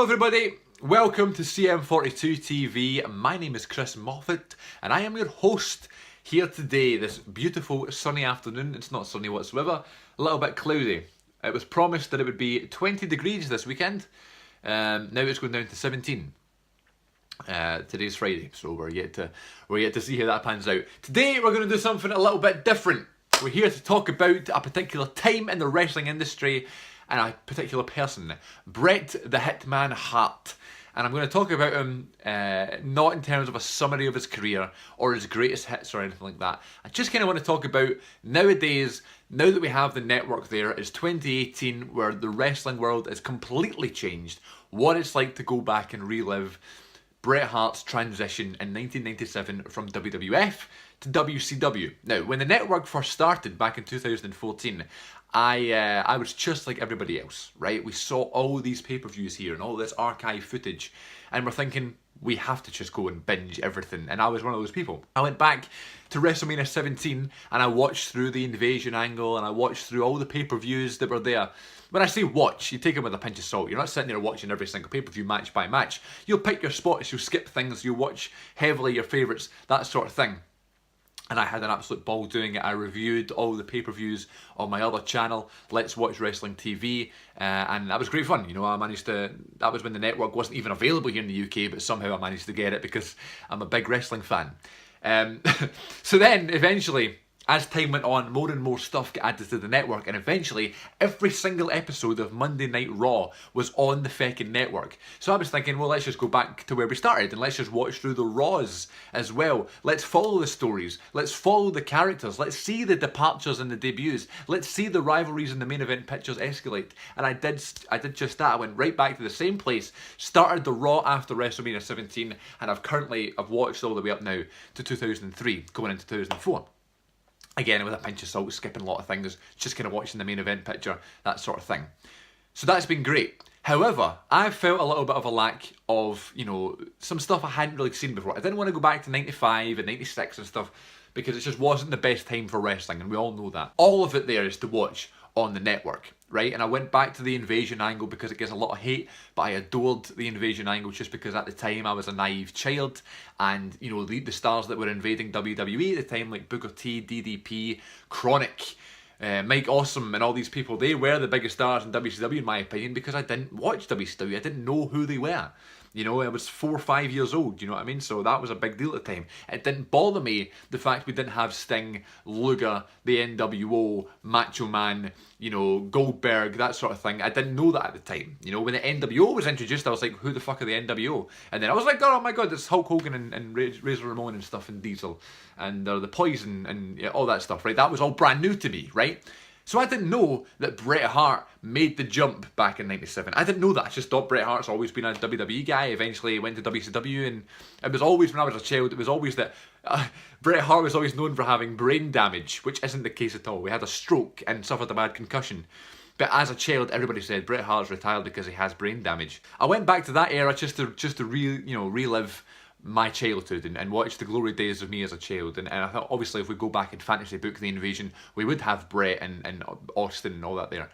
Hello everybody, welcome to CM42 TV. My name is Chris Moffat and I am your host here today, this beautiful sunny afternoon. It's not sunny whatsoever, a little bit cloudy. It was promised that it would be 20 degrees this weekend, now it's going down to 17. Today's Friday, so we're yet to see how that pans out. Today we're going to do something a little bit different. We're here to talk about a particular time in the wrestling industry and a particular person, Bret the Hitman Hart. And I'm going to talk about him not in terms of a summary of his career or his greatest hits or anything like that. I just kind of want to talk about nowadays, now that we have the network there, it's 2018 where the wrestling world is completely changed, what it's like to go back and relive Bret Hart's transition in 1997 from WWF to WCW. Now, when the network first started back in 2014, I was just like everybody else, right? We saw all these pay-per-views here and all this archive footage, and we're thinking, we have to just go and binge everything. And I was one of those people. I went back to WrestleMania 17 and I watched through the Invasion angle and I watched through all the pay-per-views that were there. When I say watch, you take them with a pinch of salt. You're not sitting there watching every single pay-per-view match by match. You'll pick your spots, you'll skip things, you'll watch heavily your favourites, that sort of thing. And I had an absolute ball doing it. I reviewed all the pay-per-views on my other channel, Let's Watch Wrestling TV, and that was great fun. You know, that was when the network wasn't even available here in the UK, but somehow I managed to get it because I'm a big wrestling fan. So then, eventually, as time went on, more and more stuff got added to the network, and eventually every single episode of Monday Night Raw was on the feckin' network. So I was thinking, well, let's just go back to where we started and let's just watch through the Raws as well. Let's follow the stories, let's follow the characters, let's see the departures and the debuts, let's see the rivalries and the main event pictures escalate. And I did just that. I went right back to the same place, started the Raw after WrestleMania 17, and I've watched all the way up now to 2003, going into 2004. Again, with a pinch of salt, skipping a lot of things, just kind of watching the main event picture, that sort of thing. So that's been great. However, I felt a little bit of a lack of, you know, some stuff I hadn't really seen before. I didn't want to go back to 95 and 96 and stuff because it just wasn't the best time for wrestling, and we all know that. All of it there is to watch on the network, right? And I went back to the Invasion angle because it gets a lot of hate, but I adored the Invasion angle just because at the time I was a naive child, and you know, the stars that were invading WWE at the time, like Booker T, DDP, Chronic, Mike Awesome, and all these people, they were the biggest stars in WCW in my opinion because I didn't watch WCW, I didn't know who they were. You know, I was 4 or 5 years old, you know what I mean? So that was a big deal at the time. It didn't bother me, the fact we didn't have Sting, Luger, the NWO, Macho Man, you know, Goldberg, that sort of thing. I didn't know that at the time. You know, when the NWO was introduced, I was like, who the fuck are the NWO? And then I was like, oh my god, it's Hulk Hogan and Razor Ramon and stuff and Diesel. And the Poison and yeah, all that stuff, right? That was all brand new to me, right? So I didn't know that Bret Hart made the jump back in 97. I didn't know that. I just thought Bret Hart's always been a WWE guy. Eventually he went to WCW, and it was always, when I was a child, it was always that Bret Hart was always known for having brain damage, which isn't the case at all. We had a stroke and suffered a bad concussion. But as a child, everybody said Bret Hart's retired because he has brain damage. I went back to that era just to relive my childhood and watch the glory days of me as a child, and I thought obviously if we go back and fantasy book the Invasion, we would have Bret and Austin and all that there,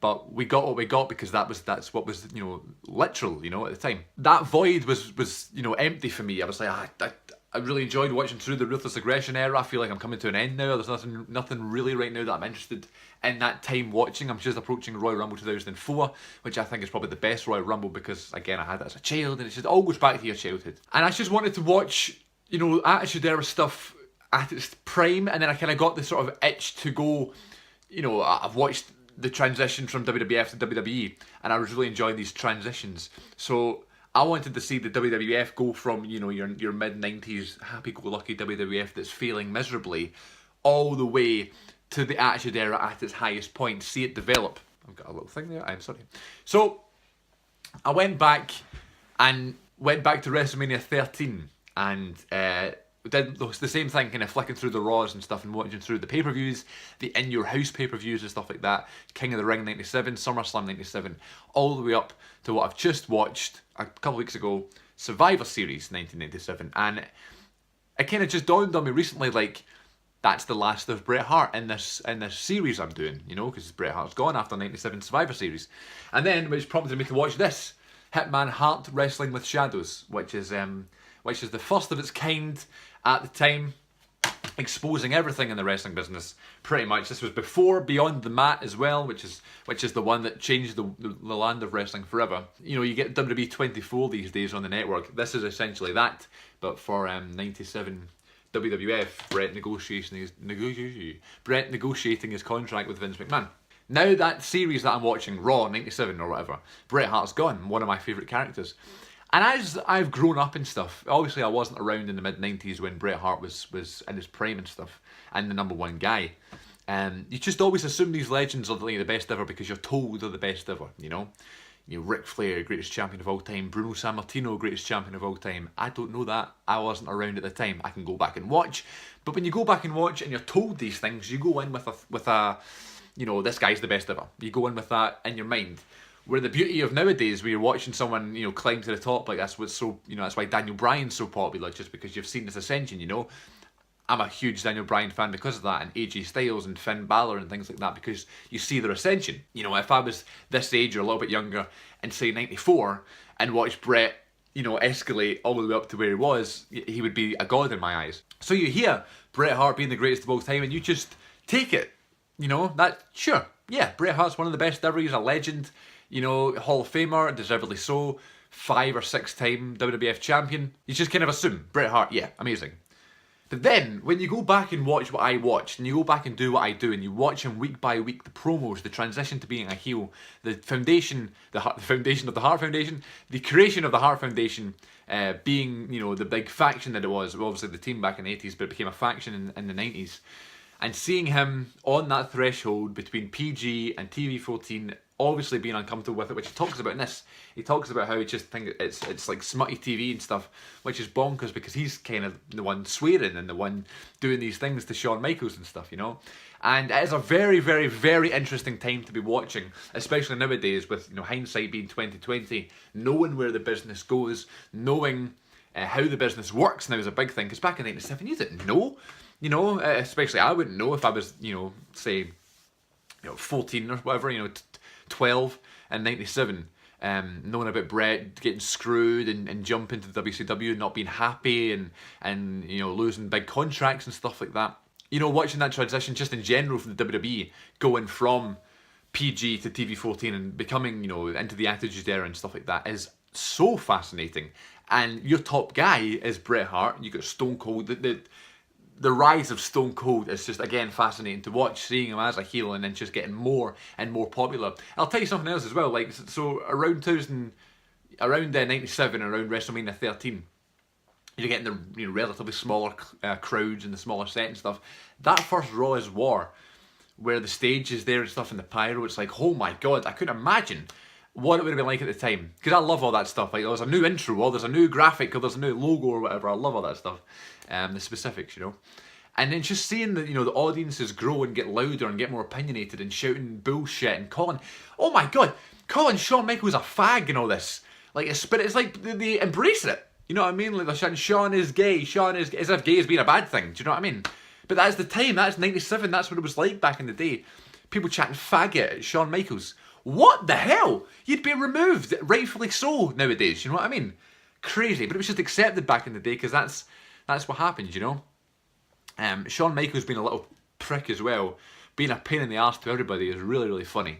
but we got what we got because that's what was, you know, literal, you know, at the time. That void was you know, empty for me. I was like, I really enjoyed watching through the Ruthless Aggression era. I feel like I'm coming to an end now. There's nothing really right now that I'm interested in that time watching. I'm just approaching Royal Rumble 2004, which I think is probably the best Royal Rumble because, again, I had that as a child, and it just all goes back to your childhood. And I just wanted to watch, you know, Attitude Era stuff at its prime, and then I kind of got this sort of itch to go, you know, I've watched the transition from WWF to WWE, and I was really enjoying these transitions. So I wanted to see the WWF go from, you know, your mid-90s happy-go-lucky WWF that's failing miserably all the way to the Attitude Era at its highest point, see it develop. I've got a little thing there, I'm sorry. So I went back to WrestleMania 13 and did the same thing, kind of flicking through the Raws and stuff and watching through the pay-per-views, the in-your-house pay-per-views and stuff like that, King of the Ring 97, SummerSlam 97, all the way up to what I've just watched a couple weeks ago, Survivor Series 1997, and it kind of just dawned on me recently, like, that's the last of Bret Hart in this series I'm doing, you know, because Bret Hart's gone after 97 Survivor Series. And then, which prompted me to watch this, Hitman Hart Wrestling with Shadows, which is the first of its kind at the time, exposing everything in the wrestling business. Pretty much, this was before Beyond the Mat as well, which is the one that changed the land of wrestling forever. You know, you get WWE 24 these days on the network. This is essentially that, but for 97 WWF, Bret negotiating his contract with Vince McMahon. Now that series that I'm watching, Raw 97 or whatever, Bret Hart's gone, one of my favourite characters. And as I've grown up and stuff, obviously I wasn't around in the mid-90s when Bret Hart was in his prime and stuff, and the #1 guy. You just always assume these legends are like the best ever because you're told they're the best ever, you know? You know, Ric Flair, greatest champion of all time. Bruno Sammartino, greatest champion of all time. I don't know that. I wasn't around at the time. I can go back and watch. But when you go back and watch and you're told these things, you go in with a you know, this guy's the best ever. You go in with that in your mind. Where the beauty of nowadays, where you're watching someone, you know, climb to the top, like that's what's so, you know, that's why Daniel Bryan's so popular, just because you've seen this ascension, you know. I'm a huge Daniel Bryan fan because of that, and AJ Styles and Finn Balor and things like that, because you see their ascension. You know, if I was this age or a little bit younger and say 94 and watched Bret, you know, escalate all the way up to where he was, he would be a god in my eyes. So you hear Bret Hart being the greatest of all time and you just take it. You know, that, sure, yeah, Bret Hart's one of the best ever, he's a legend, you know, Hall of Famer, deservedly so, 5 or 6 time WWF champion. You just kind of assume, Bret Hart, yeah, amazing. But then, when you go back and watch what I watched, and you go back and do what I do, and you watch him week by week, the promos, the transition to being a heel, the foundation, the foundation of the Hart Foundation, the creation of the Hart Foundation, being, you know, the big faction that it was, obviously the team back in the 80s, but it became a faction in the 90s. And seeing him on that threshold between PG and TV-14, obviously being uncomfortable with it, which he talks about in this. He talks about how he just thinks it's like smutty TV and stuff, which is bonkers because he's kind of the one swearing and the one doing these things to Shawn Michaels and stuff, you know. And it is a very, very, very interesting time to be watching, especially nowadays with, you know, hindsight being 2020, knowing where the business goes, knowing how the business works now is a big thing. Because back in '97, you didn't know. You know, especially I wouldn't know if I was, you know, say, you know, 14 or whatever, you know, 12 in '97, knowing about Bret getting screwed and jumping to WCW and not being happy and you know, losing big contracts and stuff like that. You know, watching that transition just in general from the WWE, going from PG to TV-14 and becoming, you know, into the Attitude Era and stuff like that is so fascinating. And your top guy is Bret Hart. You got Stone Cold. The rise of Stone Cold is just, again, fascinating to watch, seeing him as a heel and then just getting more and more popular. I'll tell you something else as well, like, so around 97, around WrestleMania 13, you're getting the, you know, relatively smaller crowds and the smaller set and stuff. That first Raw is War, where the stage is there and stuff and the pyro, it's like, oh my god, I couldn't imagine what it would have been like at the time. Because I love all that stuff. Like, there's a new intro, or there's a new graphic, or there's a new logo or whatever. I love all that stuff. The specifics, you know. And then just seeing the, you know, the audiences grow and get louder and get more opinionated and shouting bullshit and calling, oh my god, calling Shawn Michaels a fag and all this. Like, it's like they embrace it. You know what I mean? Like, they're shouting, Shawn is gay, Shawn is gay, as if gay has been a bad thing. Do you know what I mean? But that's the time, that's 97, that's what it was like back in the day. People chatting faggot at Shawn Michaels. What the hell? You'd be removed, rightfully so, nowadays, you know what I mean? Crazy, but it was just accepted back in the day, because that's what happens, you know? Shawn Michaels being a little prick as well, being a pain in the arse to everybody is really, really funny.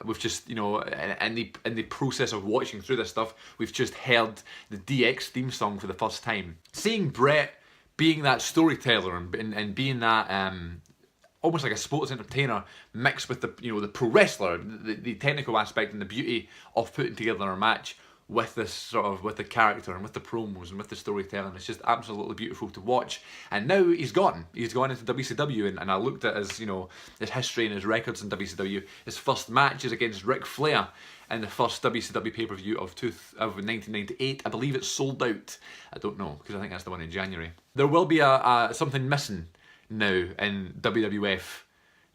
We've just, you know, in the process of watching through this stuff, we've just heard the DX theme song for the first time. Seeing Bret being that storyteller and being that almost like a sports entertainer mixed with the, you know, the pro wrestler, the technical aspect and the beauty of putting together a match with this sort of, with the character and with the promos and with the storytelling. It's just absolutely beautiful to watch. And now he's gone into WCW, and I looked at his, you know, his history and his records in WCW. His first match is against Ric Flair in the first WCW pay-per-view of 1998. I believe it's sold out. I don't know, because I think that's the one in January. There will be something missing now in WWF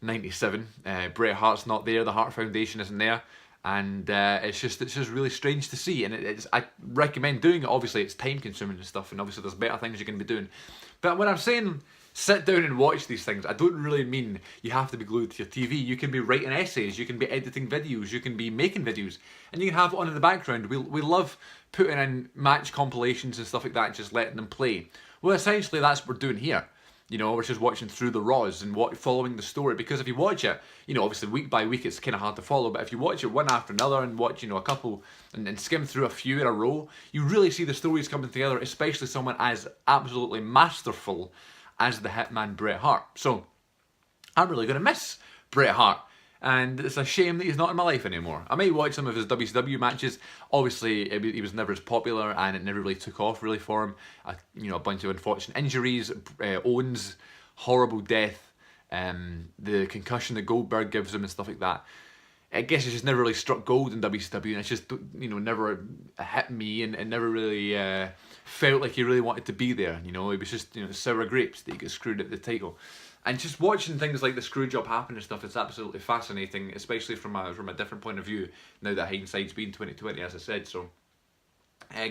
97. Bret Hart's not there, the Hart Foundation isn't there, and it's just really strange to see. And I recommend doing it. Obviously it's time consuming and stuff, and obviously there's better things you can be doing. But when I'm saying sit down and watch these things. I don't really mean you have to be glued to your TV. You can be writing essays, you can be editing videos, you can be making videos, and you can have it on in the background. We love putting in match compilations and stuff like that, just letting them play. Well, essentially that's what we're doing here. You know, we're just watching through the Raws and following the story. Because if you watch it, you know, obviously week by week it's kind of hard to follow, but if you watch it one after another and watch, you know, a couple and skim through a few in a row, you really see the stories coming together, especially someone as absolutely masterful as the Hitman Bret Hart. So, I'm really going to miss Bret Hart. And it's a shame that he's not in my life anymore. I might watch some of his WCW matches. Obviously, he was never as popular, and it never really took off really for him. You know, a bunch of unfortunate injuries, Owens' horrible death, the concussion that Goldberg gives him and stuff like that. I guess it's just never really struck gold in WCW, and it's just, you know, never hit me, and never really felt like he really wanted to be there. You know, it was just, you know, sour grapes that he got screwed at the title. And just watching things like the screw job happen and stuff, it's absolutely fascinating, especially from a different point of view, now that hindsight's been 2020, as I said. So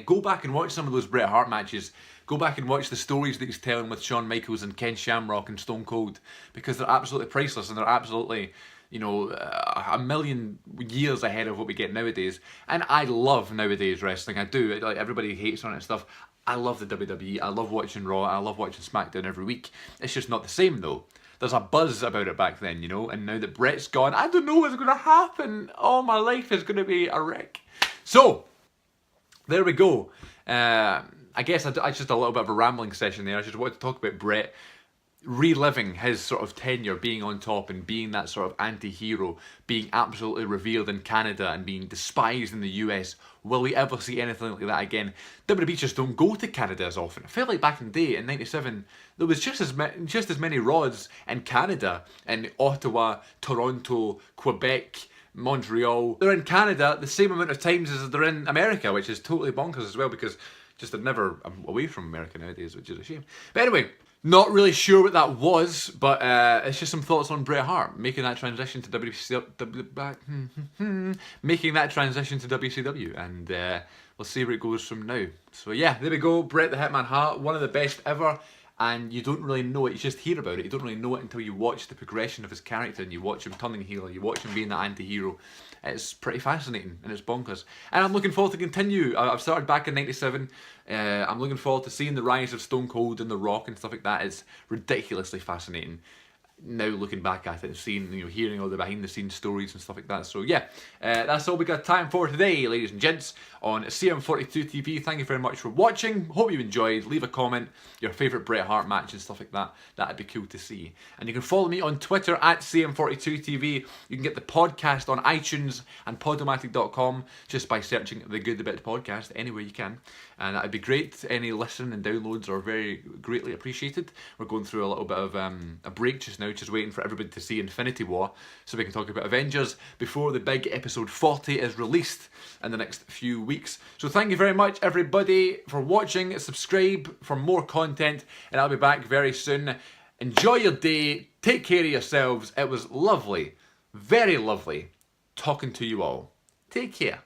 go back and watch some of those Bret Hart matches. Go back and watch the stories that he's telling with Shawn Michaels and Ken Shamrock and Stone Cold, because they're absolutely priceless, and they're absolutely, you know, a million years ahead of what we get nowadays. And I love nowadays wrestling. I do. Like, everybody hates on it and stuff. I love the WWE, I love watching Raw, I love watching SmackDown every week. It's just not the same though. There's a buzz about it back then, you know, and now that Bret's gone, I don't know what's going to happen. Oh, my life is going to be a wreck. So, there we go. I guess it's just a little bit of a rambling session there. I just wanted to talk about Bret reliving his sort of tenure, being on top and being that sort of anti-hero, being absolutely revered in Canada and being despised in the US. Will we ever see anything like that again? WWE just don't go to Canada as often. I felt like back in the day, in '97, there was just as many Raws in Canada, in Ottawa, Toronto, Quebec, Montreal. They're in Canada the same amount of times as they're in America, which is totally bonkers as well, because just they're never away from America nowadays, which is a shame. But anyway, not really sure what that was, but it's just some thoughts on Bret Hart making that transition to WCW, and we'll see where it goes from now. So yeah, there we go, Bret the Hitman Hart, one of the best ever, and you don't really know it, you just hear about it, you don't really know it until you watch the progression of his character, and you watch him turning heel, you watch him being that anti-hero. It's pretty fascinating, and it's bonkers. And I'm looking forward to continue. I've started back in '97. I'm looking forward to seeing the rise of Stone Cold and The Rock and stuff like that. It's ridiculously fascinating now looking back at it and seeing, you know, hearing all the behind the scenes stories and stuff like that. So yeah, that's all we got time for today, ladies and gents, on CM42 TV. Thank you very much for watching. Hope you enjoyed. Leave a comment, your favourite Bret Hart match and stuff like that. That'd be cool to see. And you can follow me on Twitter at CM42 TV. You can get the podcast on iTunes and Podomatic.com just by searching the Good The Bit podcast anywhere you can. And that'd be great. Any listen and downloads are very greatly appreciated. We're going through a little bit of a break just now, just waiting for everybody to see Infinity War so we can talk about Avengers before the big episode 40 is released in the next few weeks. So thank you very much everybody for watching. Subscribe for more content, and I'll be back very soon. Enjoy your day, take care of yourselves. It was lovely, very lovely talking to you all. Take care.